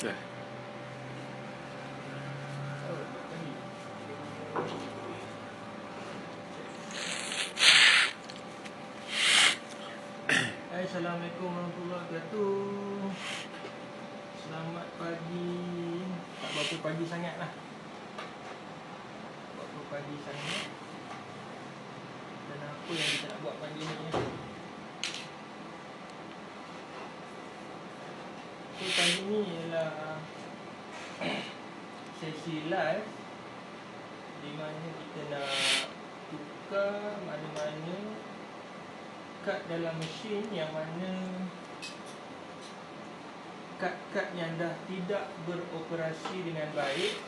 Okay. Assalamualaikum warahmatullahi wabarakatuh. Selamat pagi. Tak berapa pagi sangat lah. Berapa pagi sangat. Dan apa yang kita nak buat pagi ni? So pagi ni ialah sesi live di mana kita nak tukar mana-mana kad dalam mesin yang mana kad-kad yang dah tidak beroperasi dengan baik,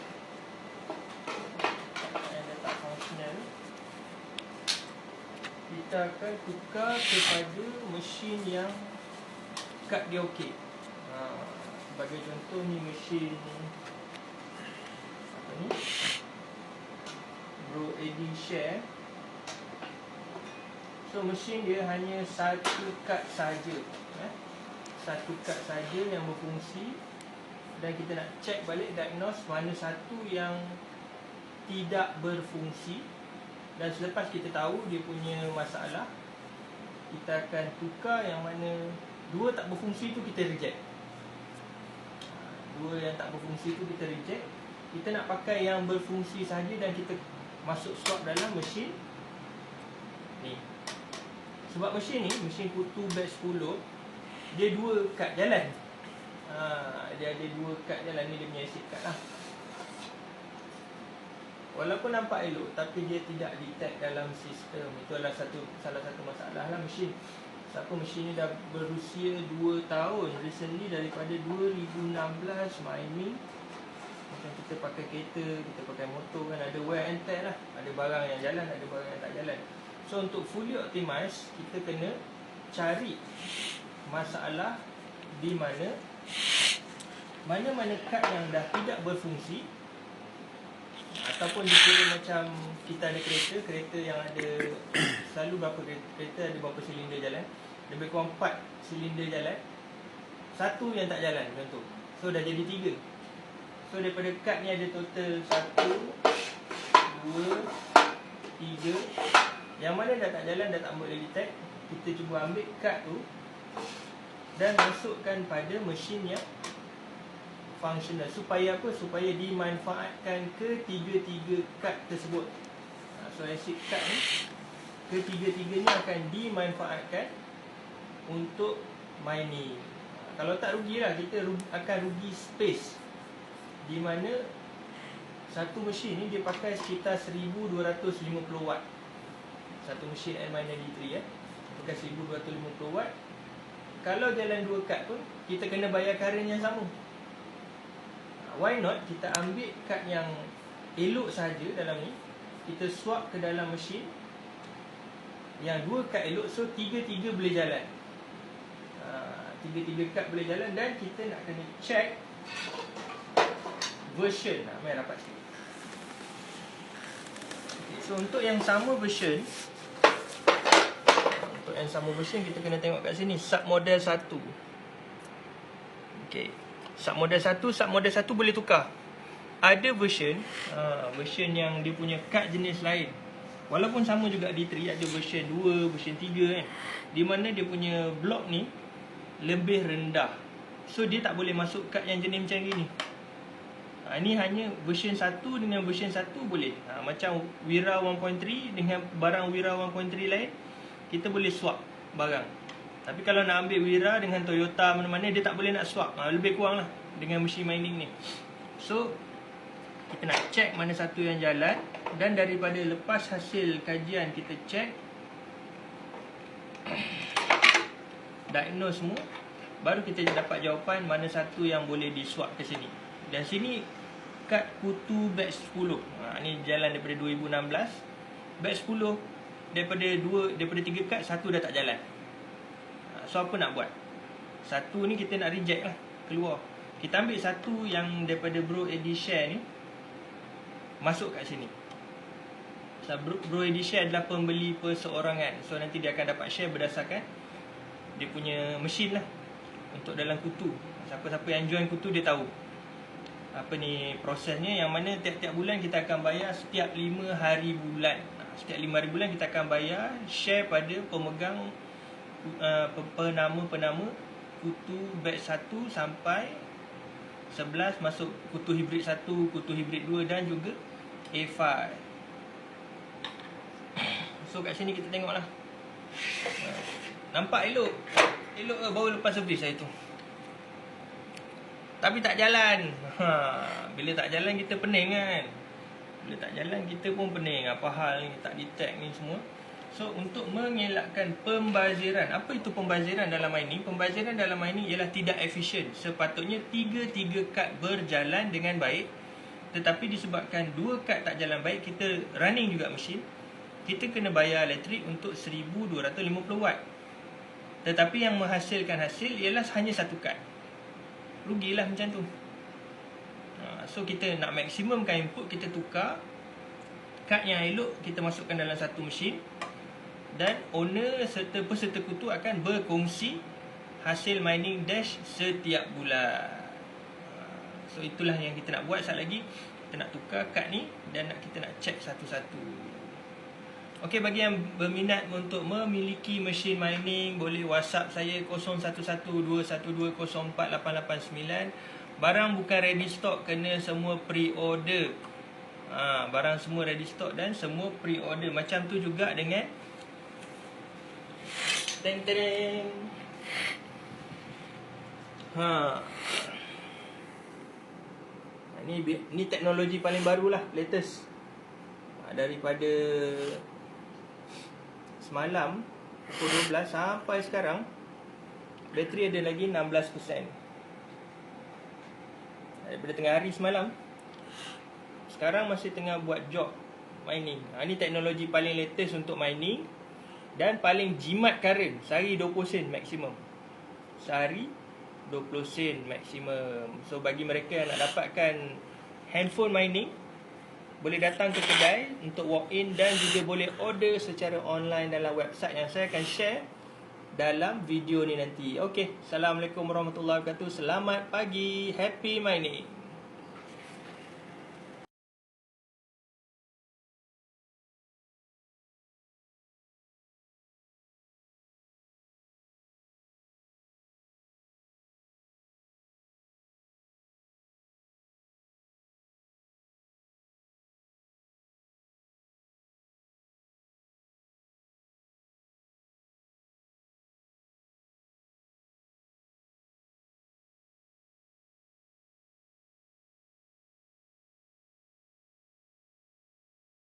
yang dah tak fungsional, kita akan tukar kepada mesin yang kad dia okey. Sebagai contoh ni mesin apa ni, Bro Eddie Share. So mesin dia hanya satu kad saja, satu kad saja yang berfungsi. Dan kita nak check balik, diagnose mana satu yang tidak berfungsi. Dan selepas kita tahu dia punya masalah, kita akan tukar yang mana dua tak berfungsi tu kita reject. Dua yang tak berfungsi tu kita reject. Kita nak pakai yang berfungsi saja dan kita masuk swap dalam mesin ni. Sebab mesin ni, mesin kutu batch 10, dia dua kad jalan. Dia ada dua kad jalan ni, dia punya acid card lah. Walaupun nampak elok, tapi dia tidak detect dalam sistem. Itu adalah salah satu masalah lah mesin. Siapa mesin ni dah berusia 2 tahun recently, daripada 2016 mining. Macam kita pakai kereta, kita pakai motor kan, ada wear and tear lah. Ada barang yang jalan, ada barang yang tak jalan. So untuk fully optimize, kita kena cari masalah di mana-mana kad yang dah tidak berfungsi. Ataupun dikira macam kita ada kereta yang ada selalu berapa kereta ada berapa silinder jalan. Lebih kurang 4 silinder jalan, satu yang tak jalan contoh. So dah jadi 3. So daripada kad ni ada total 1, 2, 3. Yang mana dah tak jalan, dah tak boleh detect, kita cuba ambil kad tu dan masukkan pada mesin yang functional. Supaya apa? Supaya dimanfaatkan ketiga-tiga kad tersebut. So acid card ni, ketiga-tiganya akan dimanfaatkan untuk mining. Kalau tak rugilah, kita akan rugi space. Di mana satu mesin ni dia pakai sekitar 1250 watt. Satu mesin N-miner D3 pakai 1250 watt. Kalau jalan dua kad pun, kita kena bayar current yang sama. Why not kita ambil kad yang elok saja dalam ni, kita swap ke dalam mesin yang dua kad elok. So tiga-tiga boleh jalan, tiga-tiga kad boleh jalan. Dan kita nak kena check version. Mari rapat sikit. Okay, so untuk yang sama version, kita kena tengok kat sini, sub model 1. Okey, sub model 1 boleh tukar. Ada version yang dia punya kad jenis lain. Walaupun sama juga D3, ada version 2, version 3 kan, di mana dia punya blok ni lebih rendah. So dia tak boleh masuk kad yang jenis macam gini. Ini hanya version 1 dengan version 1 boleh. Macam Wira 1.3 dengan barang Wira 1.3 lain, kita boleh swap barang. Tapi kalau nak ambil Wira dengan Toyota mana-mana, dia tak boleh nak swap. Lebih kurang lah dengan mesin mining ni. So kita nak check mana satu yang jalan. Dan daripada lepas hasil kajian kita check, diagnose semua, baru kita dapat jawapan mana satu yang boleh diswap ke sini. Dan sini kad kutu batch 10. Ni jalan daripada 2016. Batch 10, daripada 3 kad, satu dah tak jalan. So apa nak buat? Satu ni kita nak reject lah, keluar. Kita ambil satu yang daripada Bro Eddie Share ni, masuk kat sini. So Bro Eddie Share adalah pembeli perseorangan. So nanti dia akan dapat share berdasarkan dia punya mesin lah. untuk dalam kutu. Siapa-siapa yang join kutu dia tahu apa ni prosesnya, yang mana tiap-tiap bulan kita akan bayar setiap 5 hari bulan. Setiap 5 hari bulan kita akan bayar share pada pemegang penama kutu batch 1 sampai 11, masuk kutu hibrid 1, kutu hibrid 2 dan juga A5. So kat sini kita tengoklah. Nampak elok. Elok ke baru lepas servis saya tu. Tapi tak jalan. Bila tak jalan kita pening kan. Bila tak jalan kita pun pening. Apa hal ni, tak detect ni semua. So untuk mengelakkan pembaziran. Apa itu pembaziran dalam mining? Pembaziran dalam mining ialah tidak efisien. Sepatutnya 3 kad berjalan dengan baik. Tetapi disebabkan 2 kad tak jalan baik, kita running juga mesin, kita kena bayar elektrik untuk 1250 watt. Tetapi yang menghasilkan hasil ialah hanya 1 kad. Rugilah macam tu. So kita nak maksimumkan input, kita tukar kad yang elok, kita masukkan dalam satu mesin, dan owner serta peserta kutu akan berkongsi hasil mining dash setiap bulan. So itulah yang kita nak buat. Sekali lagi kita nak tukar kad ni dan kita nak check satu-satu. Okey, bagi yang berminat untuk memiliki mesin mining, boleh WhatsApp saya 011212048889. Barang bukan ready stock, kena semua pre-order. Barang semua ready stock dan semua pre-order. Macam tu juga dengan teng-teng. Ni teknologi paling baru lah, latest. Daripada semalam pukul 12 sampai sekarang, bateri ada lagi 16%. Daripada tengah hari semalam, sekarang masih tengah buat job mining. Ni teknologi paling latest untuk mining dan paling jimat current. Sehari 20 sen maksimum. Sehari 20 sen maksimum. So bagi mereka yang nak dapatkan handphone mining, boleh datang ke kedai untuk walk in dan juga boleh order secara online dalam website yang saya akan share dalam video ni nanti. Okey, Assalamualaikum warahmatullahi wabarakatuh. Selamat pagi, happy mining.